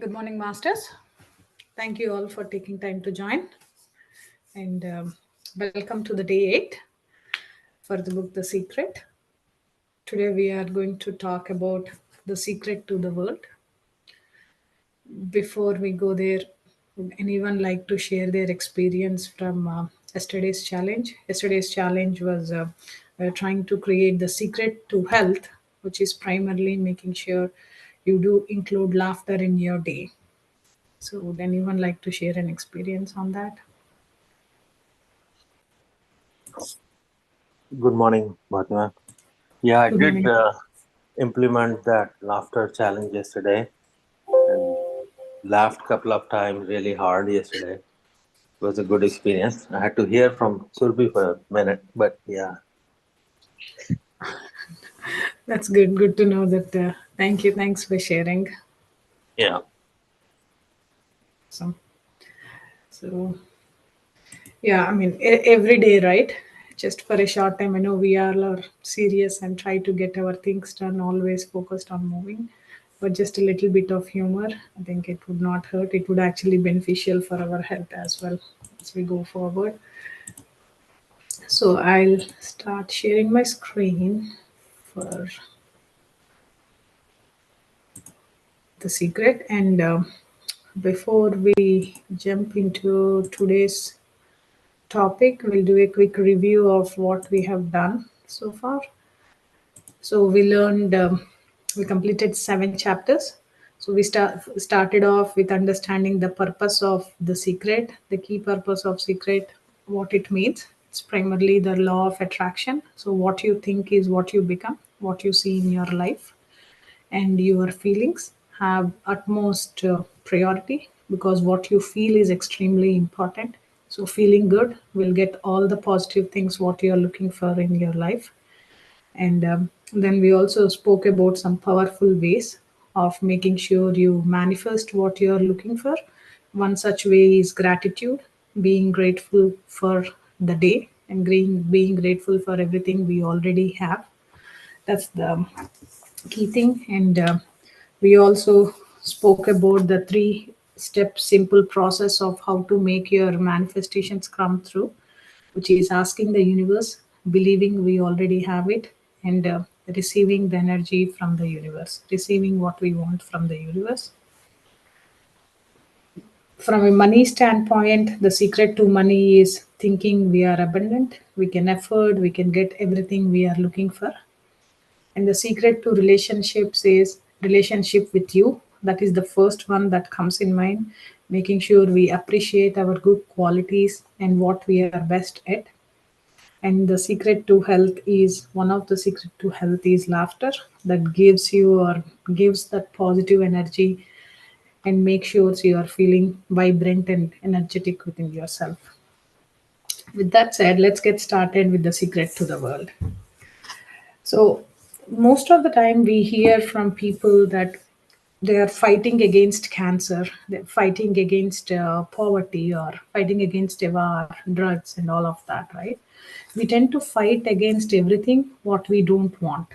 Good morning, Masters. Thank you all for taking time to join. And welcome to the day 8 for the book The Secret. Today we are going to talk about the secret to the world. Before we go there, would anyone like to share their experience from yesterday's challenge? Yesterday's challenge was trying to create the secret to health, which is primarily making sure you do include laughter in your day. So, would anyone like to share an experience on that? Good morning, Mahatma. Yeah, I Good did morning. implement that laughter challenge yesterday and laughed a couple of times really hard yesterday. It was a good experience. I had to hear from Surbi for a minute, but yeah. That's good. Good to know that. Thank you. Thanks for sharing. Yeah. So, so yeah, I mean, every day, right? Just for a short time. I know we all are serious and try to get our things done, always focused on moving. But just a little bit of humor, I think it would not hurt. It would actually beneficial for our health as well as we go forward. So I'll start sharing my screen for the secret. And before we jump into today's topic, we'll do a quick review of what we have done so far. So we completed 7 chapters. So we started off with understanding the purpose of the secret, the key purpose of secret, what it means. It's primarily the law of attraction. So what you think is what you become, what you see in your life, and your feelings have utmost priority because what you feel is extremely important. So feeling good will get all the positive things what you are looking for in your life. And then we also spoke about some powerful ways of making sure you manifest what you are looking for. One such way is gratitude, being grateful for the day and being grateful for everything we already have. That's the key thing. And we also spoke about the 3 step simple process of how to make your manifestations come through, which is asking the universe, believing we already have it, and receiving the energy from the universe, receiving what we want from the universe. From a money standpoint, the secret to money is thinking we are abundant, we can afford, we can get everything we are looking for. And the secret to relationships is relationship with you. That is the first one that comes in mind, making sure we appreciate our good qualities and what we are best at. And the secret to health is one of the secret to health is laughter that gives you or gives that positive energy and make sure you are feeling vibrant and energetic within yourself. With that said, let's get started with the secret to the world. So, most of the time, we hear from people that they are fighting against cancer, they're fighting against poverty, or fighting against war, drugs, and all of that, right? We tend to fight against everything what we don't want,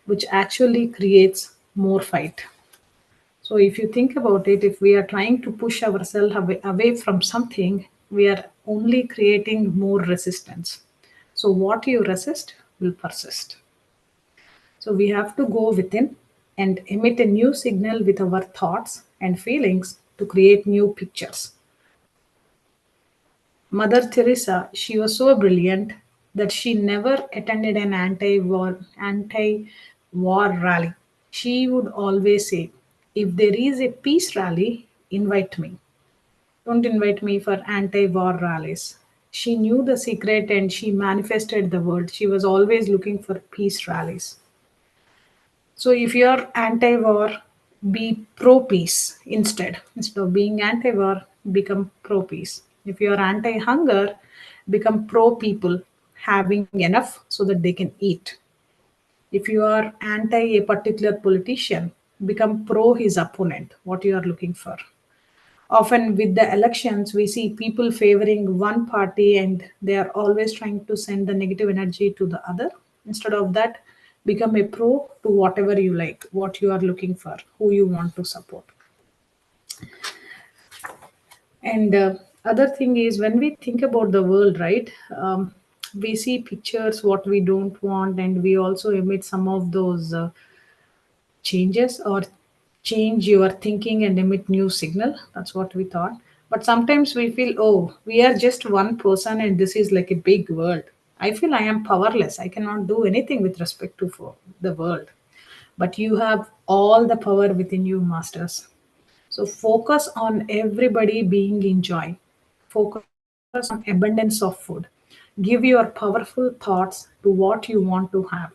which actually creates more fight. So, if you think about it, if we are trying to push ourselves away from something, we are only creating more resistance. So, what you resist will persist. So we have to go within and emit a new signal with our thoughts and feelings to create new pictures. Mother Teresa, she was so brilliant that she never attended an anti-war rally. She would always say, if there is a peace rally, invite me. Don't invite me for anti-war rallies. She knew the secret and she manifested the word. She was always looking for peace rallies. So if you're anti-war, be pro-peace instead. Instead of being anti-war, become pro-peace. If you're anti-hunger, become pro-people having enough so that they can eat. If you are anti a particular politician, become pro his opponent, what you are looking for. Often with the elections, we see people favoring one party and they are always trying to send the negative energy to the other. Instead of that, become a pro to whatever you like, what you are looking for, who you want to support. And other thing is, when we think about the world, right? We see pictures what we don't want, and we also emit some of those changes or change your thinking and emit new signal. That's what we thought. But sometimes we feel, oh, we are just one person and this is like a big world. I feel I am powerless. I cannot do anything with respect to for the world. But you have all the power within you, masters. So focus on everybody being in joy. Focus on abundance of food. Give your powerful thoughts to what you want to have.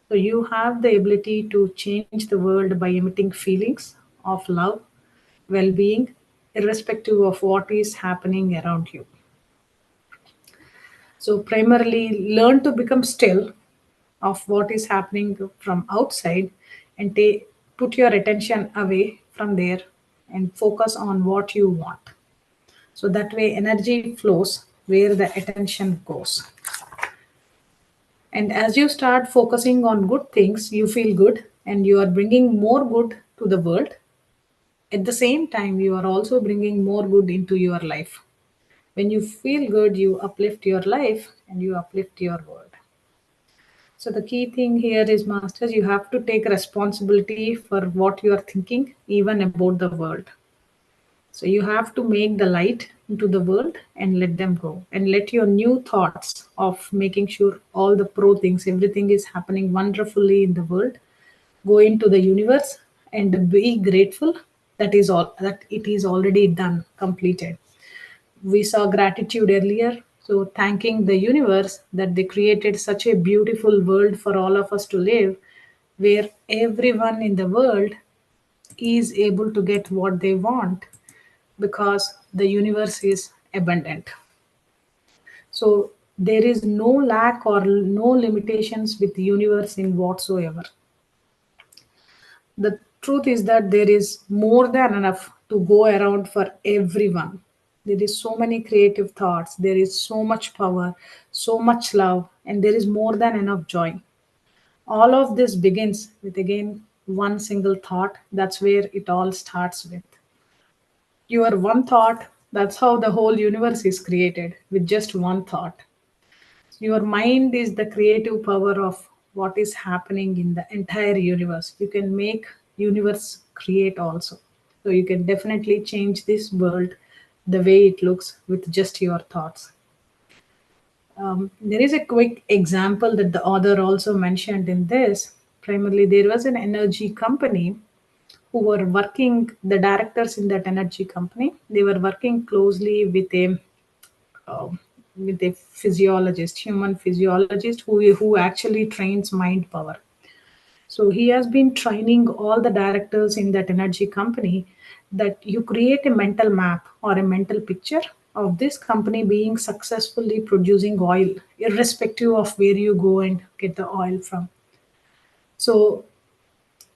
So you have the ability to change the world by emitting feelings of love, well being, irrespective of what is happening around you. So, primarily, learn to become still of what is happening from outside and put your attention away from there and focus on what you want. So that way, energy flows where the attention goes. And as you start focusing on good things, you feel good and you are bringing more good to the world. At the same time, you are also bringing more good into your life. When you feel good, you uplift your life and you uplift your world. So, the key thing here is, Masters, you have to take responsibility for what you are thinking, even about the world. So, you have to make the light into the world and let them go. And let your new thoughts of making sure all the pro things, everything is happening wonderfully in the world, go into the universe and be grateful that is all that it is already done, completed. We saw gratitude earlier, so thanking the universe that they created such a beautiful world for all of us to live, where everyone in the world is able to get what they want because the universe is abundant. So there is no lack or no limitations with the universe in whatsoever. The truth is that there is more than enough to go around for everyone. There is so many creative thoughts, there is so much power, so much love, and there is more than enough joy. All of this begins with, again, one single thought. That's where it all starts with. Your one thought, that's how the whole universe is created, with just one thought. Your mind is the creative power of what is happening in the entire universe. You can make universe create also. So you can definitely change this world the way it looks with just your thoughts. There is a quick example that the author also mentioned in this. Primarily, there was an energy company who were working, the directors in that energy company, they were working closely um, with a physiologist, human physiologist, who actually trains mind power. So he has been training all the directors in that energy company that you create a mental map or a mental picture of this company being successfully producing oil, irrespective of where you go and get the oil from. So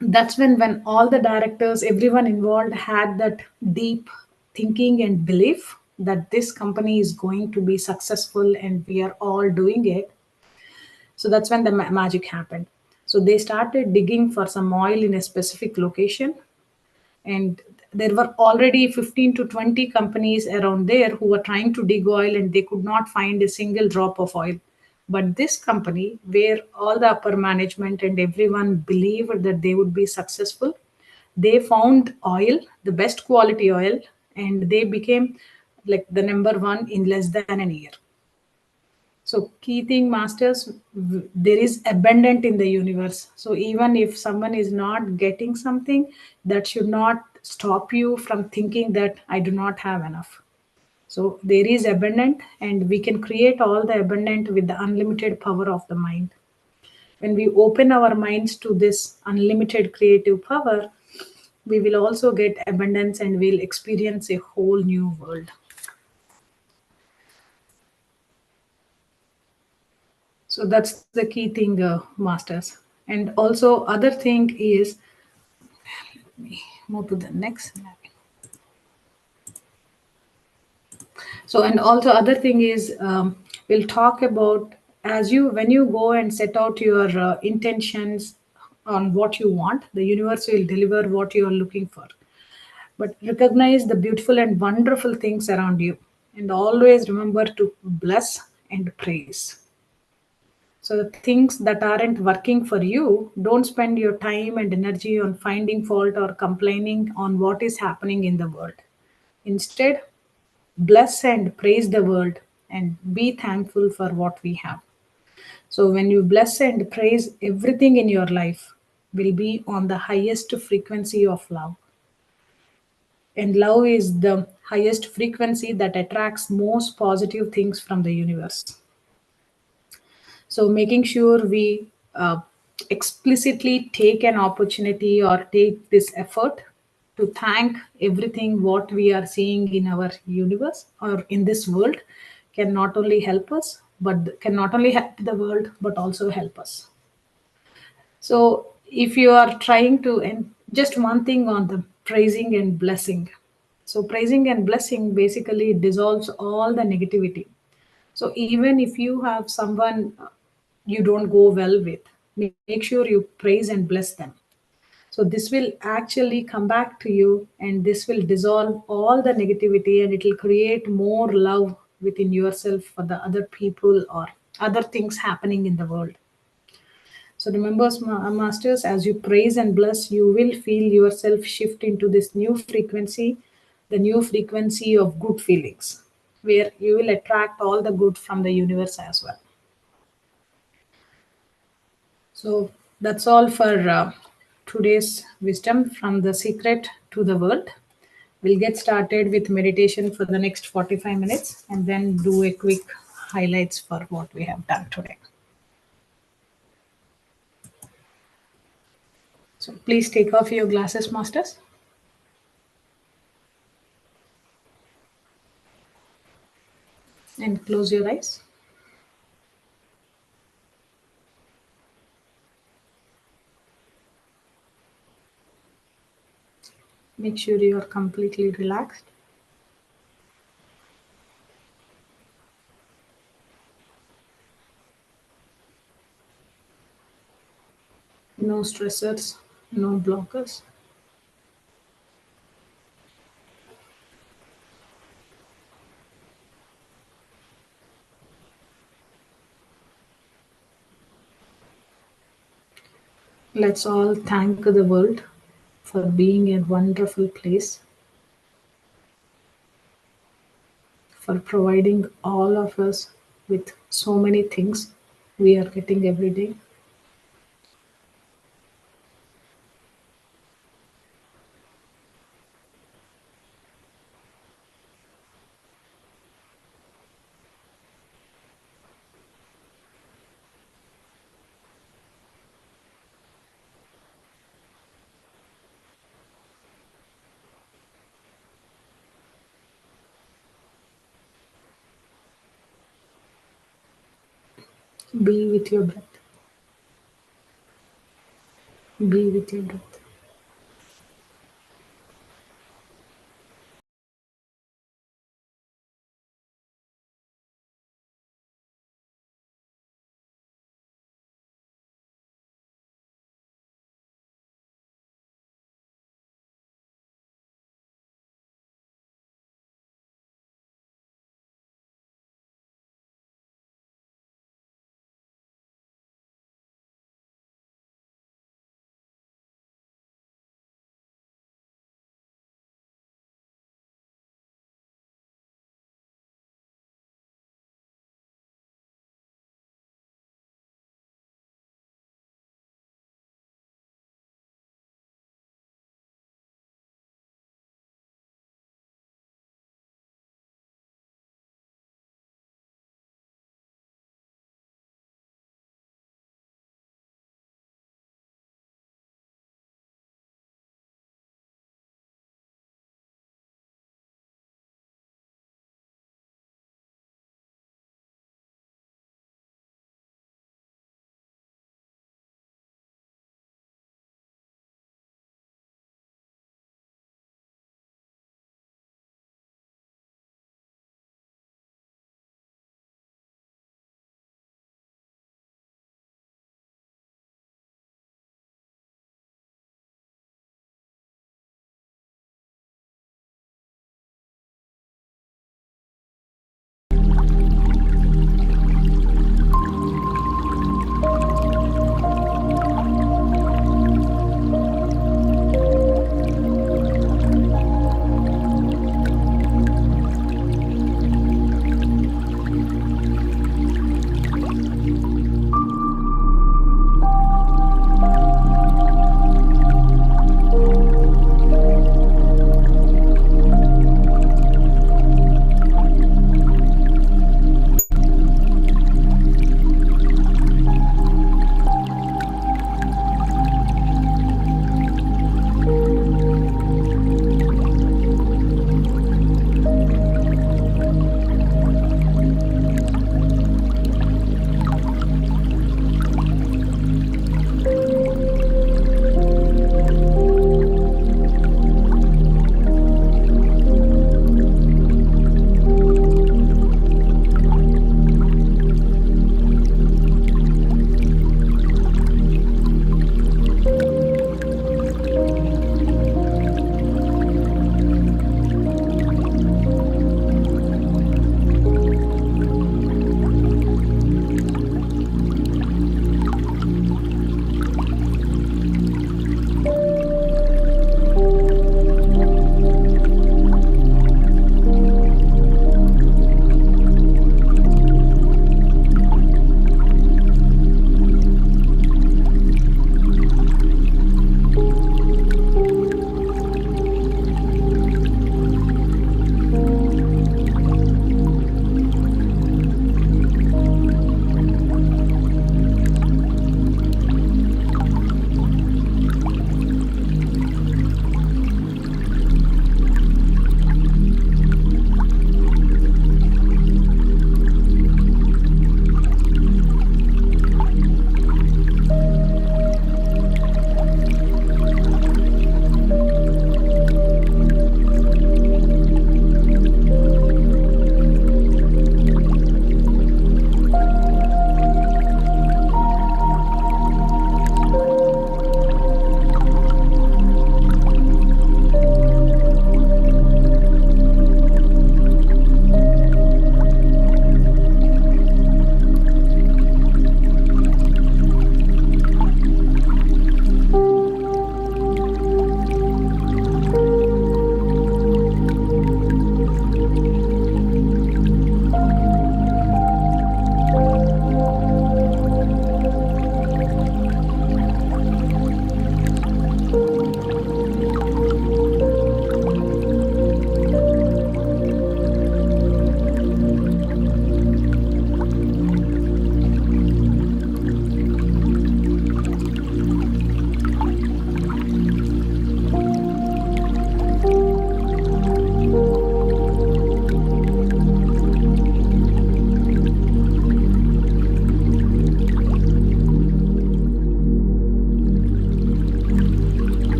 that's when all the directors, everyone involved, had that deep thinking and belief that this company is going to be successful and we are all doing it. So that's when the magic happened. So they started digging for some oil in a specific location, and there were already 15 to 20 companies around there who were trying to dig oil and they could not find a single drop of oil. But this company, where all the upper management and everyone believed that they would be successful, they found oil, the best quality oil, and they became like the number one in less than a year. So, key thing, masters, there is abundant in the universe. So, even if someone is not getting something, that should not stop you from thinking that I do not have enough. So, there is abundant, and we can create all the abundant with the unlimited power of the mind. When we open our minds to this unlimited creative power, we will also get abundance and we'll experience a whole new world. So that's the key thing, masters. And also other thing is, move to the next slide. So and also other thing is, we'll talk about, as you when you go and set out your intentions on what you want, the universe will deliver what you are looking for. but recognize the beautiful and wonderful things around you, and always remember to bless and praise. So, the things that aren't working for you, don't spend your time and energy on finding fault or complaining on what is happening in the world. Instead, bless and praise the world and be thankful for what we have. So, when you bless and praise, everything in your life will be on the highest frequency of love. And love is the highest frequency that attracts most positive things from the universe. So making sure we explicitly take an opportunity or take this effort to thank everything what we are seeing in our universe or in this world can not only help us, but can not only help the world but also help us. So if you are trying to, and just one thing on the praising and blessing. So praising and blessing basically dissolves all the negativity. So even if you have someone you don't go well with, make sure you praise and bless them. So this will actually come back to you, and this will dissolve all the negativity, and it will create more love within yourself for the other people or other things happening in the world. So remember, masters, as you praise and bless, you will feel yourself shift into this new frequency, the new frequency of good feelings, where you will attract all the good from the universe as well. So that's all for today's wisdom from the secret to the world. We'll get started with meditation for the next 45 minutes and then do a quick highlights for what we have done today. So please take off your glasses, masters, and close your eyes. Make sure you are completely relaxed. No stressors, no blockers. Let's all thank the world for being a wonderful place, for providing all of us with so many things we are getting every day. Be with your breath. Be with your breath.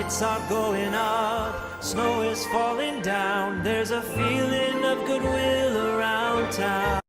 lights are going up, snow is falling down, there's a feeling of goodwill around town.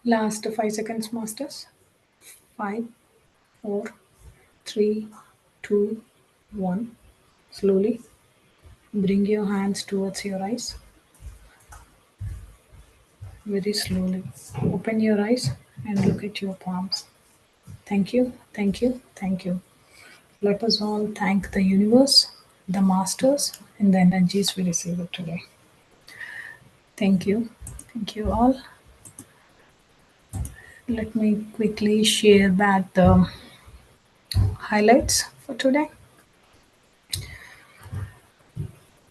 Last 5 seconds, masters. 5, 4, 3, 2, 1. Slowly bring your hands towards your eyes. Very slowly. Open your eyes and look at your palms. Thank you, thank you, thank you. Let us all thank the universe, the masters, and the energies we received today. Thank you. Thank you all. Let me quickly share that highlights for today.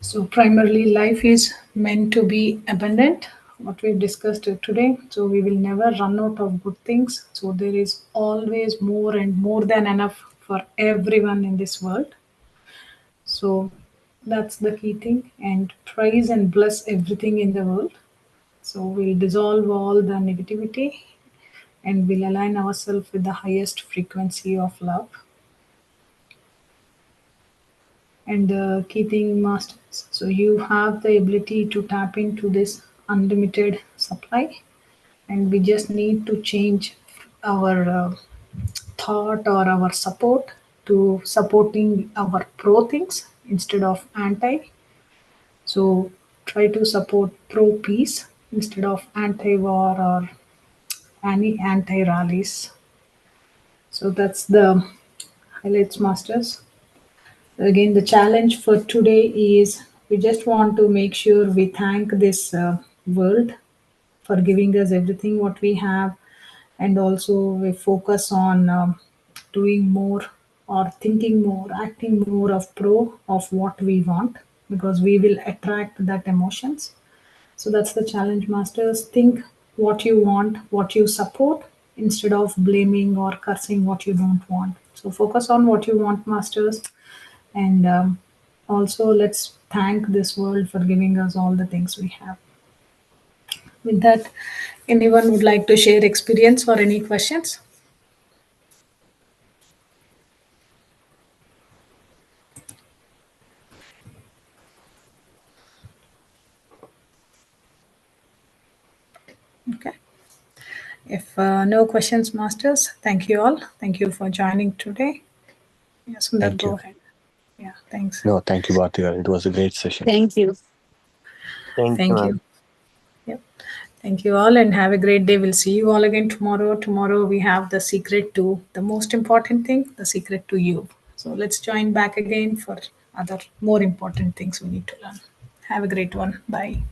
So, primarily, life is meant to be abundant, what we discussed today. So, we will never run out of good things. So, there is always more and more than enough for everyone in this world. So, that's the key thing. And praise and bless everything in the world. So, we'll dissolve all the negativity and we'll align ourselves with the highest frequency of love. And the key thing, masters, so you have the ability to tap into this unlimited supply, and we just need to change our thought or our support to supporting our pro things instead of anti. So try to support pro peace instead of anti war or any anti rallies. So that's the highlights, masters. Again, the challenge for today is we just want to make sure we thank this world for giving us everything what we have, and also we focus on doing more or thinking more, acting more of pro of what we want, because we will attract that emotions. So that's the challenge, masters. Think what you want, what you support, instead of blaming or cursing what you don't want. So focus on what you want, masters. And also, let's thank this world for giving us all the things we have. With that, anyone would like to share experience or any questions? Okay. If no questions, masters, thank you all. Thank you for joining today. Yes, Sundar, Thank go you. ahead. Yeah, thanks. No, thank you, Bhartiya. It was a great session. Thank you. Thank you, Thank ma'am. you. Yep. Thank you all and have a great day. We'll see you all again tomorrow. Tomorrow we have the secret to the most important thing, the secret to you. So let's join back again for other more important things we need to learn. Have a great one. Bye.